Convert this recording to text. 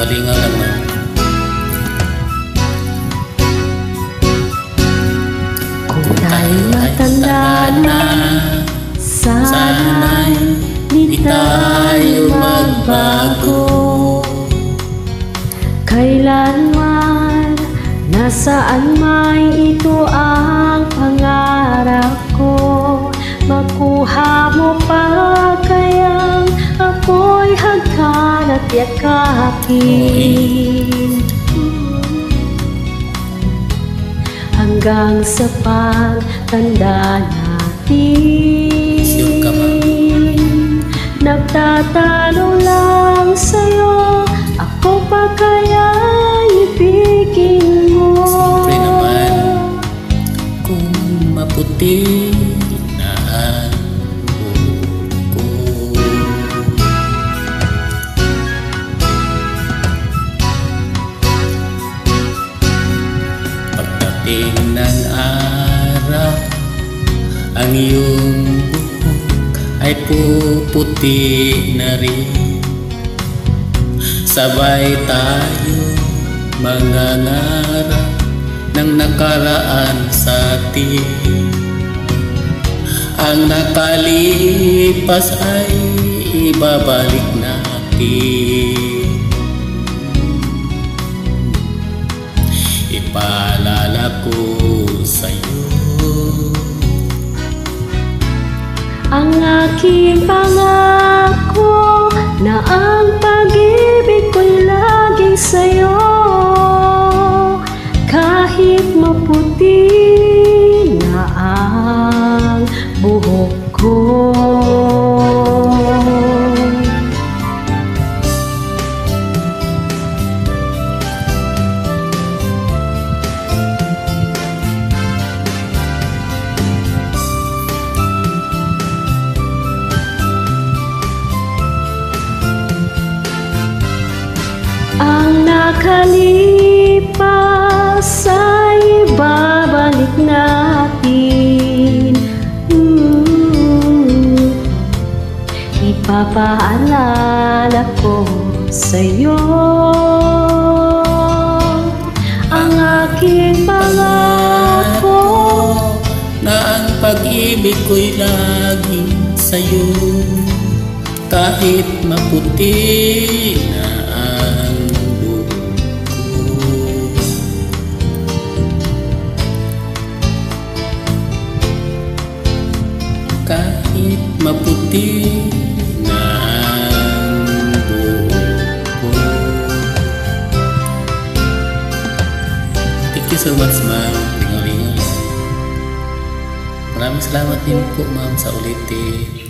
lingaw lang ma'am. Kung tayo matanda na, sana'y di tayo magbago. Kailanman, nasaan may ito ang pangarap ko. Makuha mo pa kayang ako'y hagkan at yakapin, hanggang sa pagtanda natin. Nagtatanong lang sa'yo, ako pa kaya ibigin mo? Siyempre naman, kung maputi na ang buhok ko. Pagdating ng araw, ang iyong buhok ay puputi na rin. Sabay tayo mangangarap ng nakaraan sa atin. Ang nakalipas ay ibabalik natin. Ipaalala ko sa'yo ang aking pangako na ang pag-ibig ko'y laging sa'yo. Kahit maputi na ang buhok ko, ang nakalipas ay babalik natin. Ipapaalala ko sa'yo ang aking pangako na ang pag-ibig ko'y laging sa'yo. Kahit maputi na ang buhok ko, kahit maputi na ang buhok ko. Thank you so much ma'am, lingaw-lingaw. Maraming salamat din po ma'am sa ulitin.